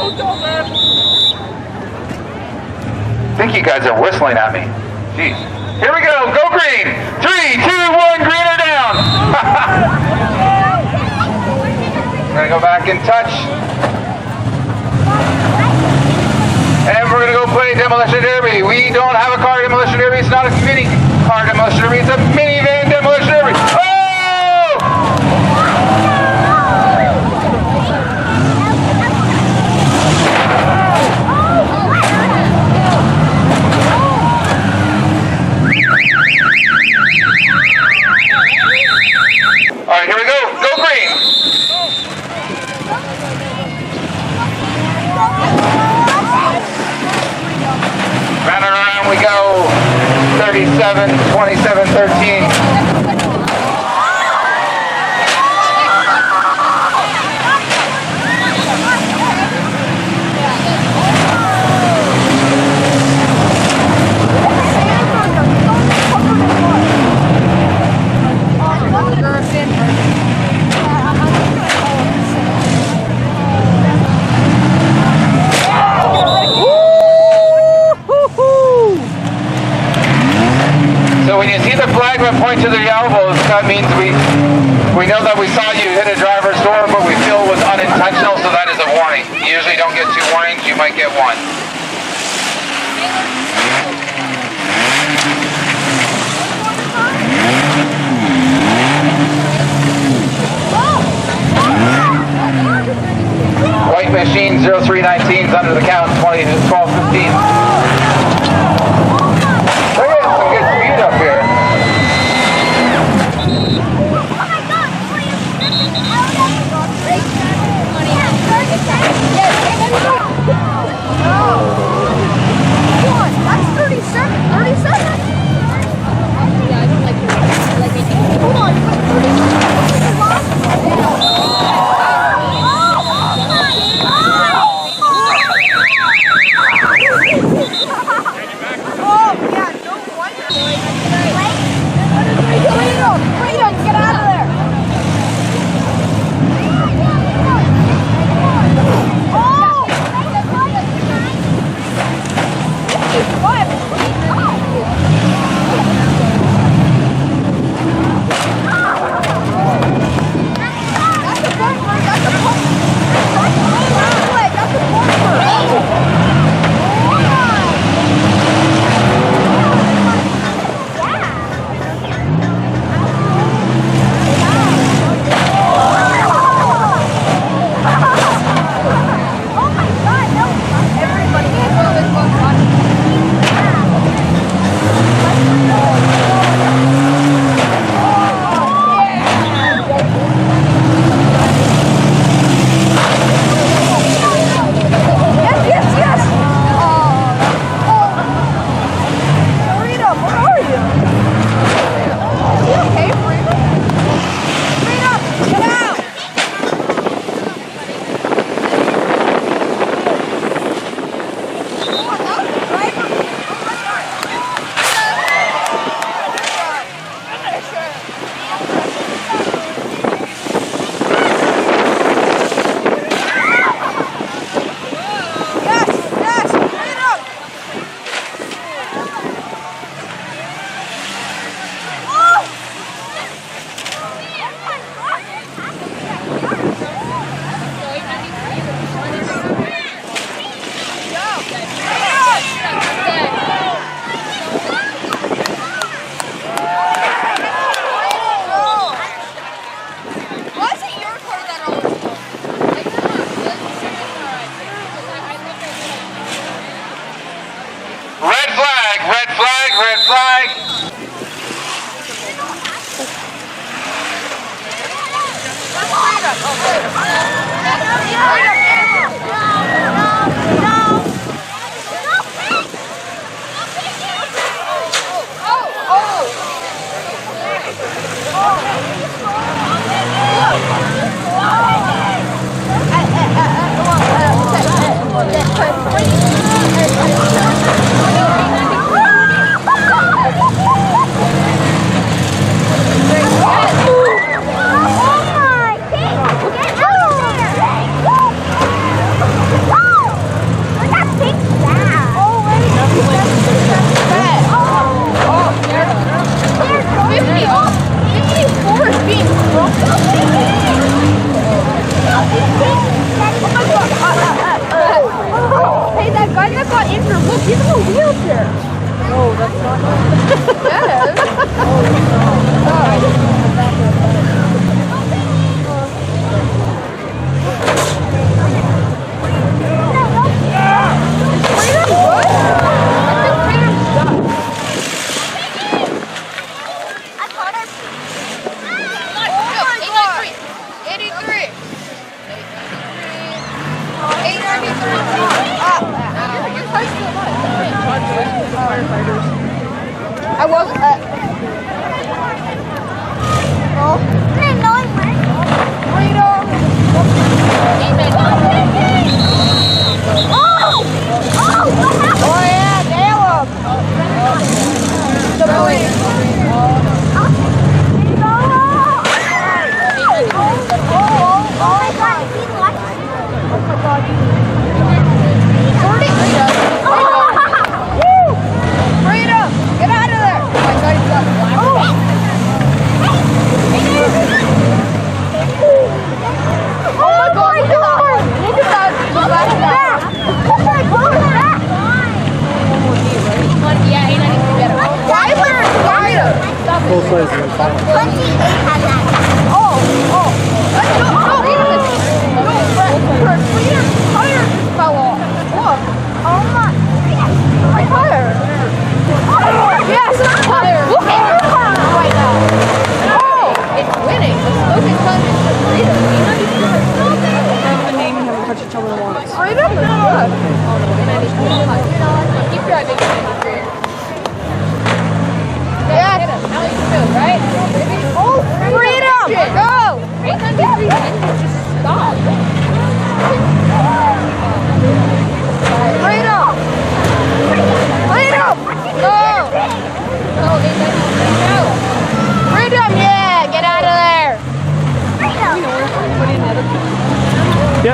I think you guys are whistling at me. Jeez. Here we go. Go green. 3, 2, 1. Green or down. We're going to go back and touch. And we're going to go play Demolition Derby. We don't have a car Demolition Derby. It's not a mini car Demolition Derby. It's a minivan Demolition Derby. Oh! All right, here we go. Go green. Round and around we go. 37, 27, 13. So when you see the flagman point to the elbows, that means we know that we saw you hit a driver's door, but we feel it was unintentional, so that is a warning. You usually don't get 2 warnings, you might get 1. White machine 0319 is under the count, 20 to 12, 15. Look at some good speed up here. That's 37. 37? Yeah, I don't like it. I like it. Hold on, 37. Get out of there!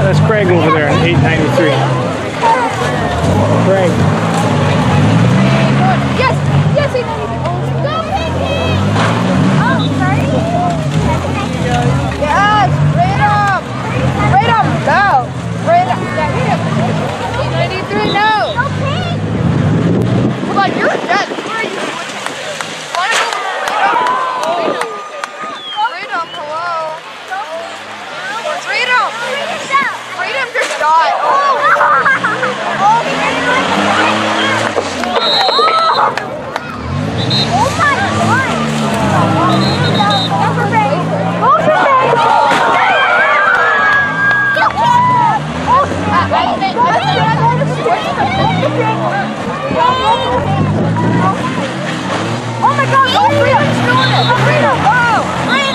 That's Craig over there at 893. Craig. Yes, yes, 893. Go, Piggy! Oh, sorry. Yes, freedom! Freedom, no! Freedom, 893, no! Come on, you're dead. Where are you? Wanna go freedom? Freedom, hello? Freedom! Freedom just died. Oh my God! Oh my God! Oh, Freedom's doing it! Freedom! Oh! Freedom!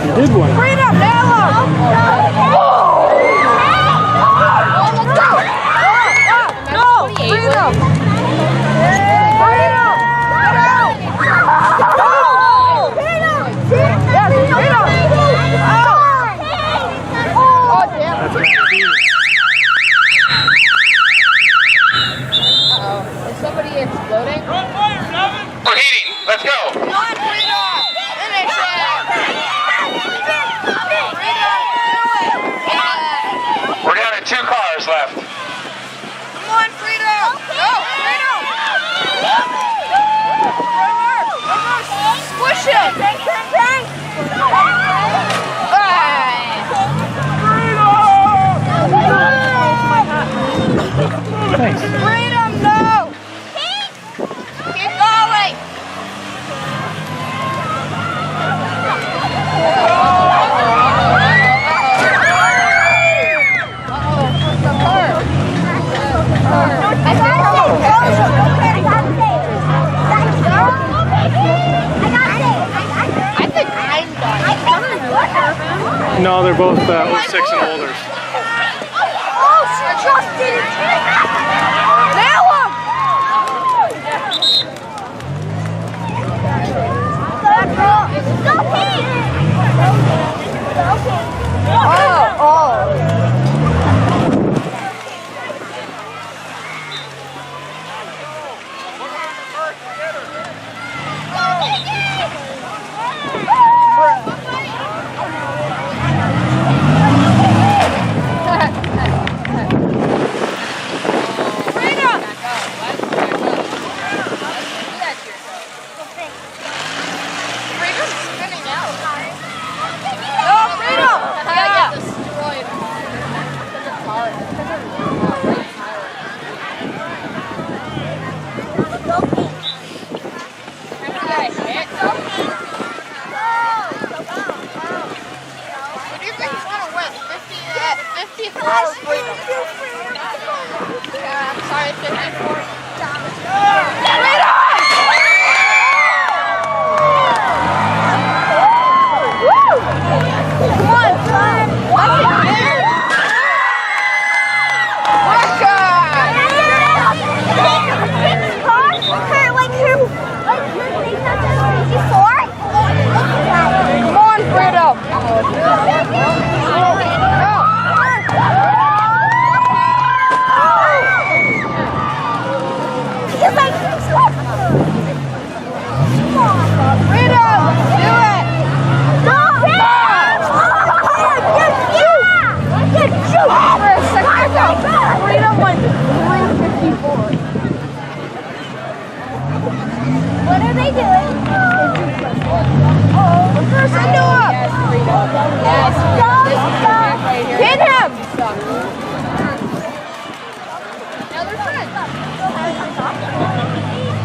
You did one. Freedom, now! No! Freedom! Freedom! Oh, damn. Uh-oh. Is somebody exploding? We're heating. Let's go. Come on, Freedom! Finish it! We're down to 2 cars left. Come on, Freedom! Go, Freedom! Squish it! Thanks. Freedom, no! Keep going! No, they're both 06 and older. Oh, she just did it! Nail him!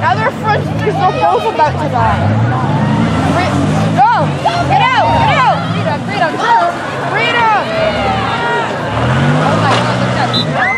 Now they're friends because they're both about to die. Go! Get out! Get out! Freedom! Freedom! Freedom! Oh my God, look at that.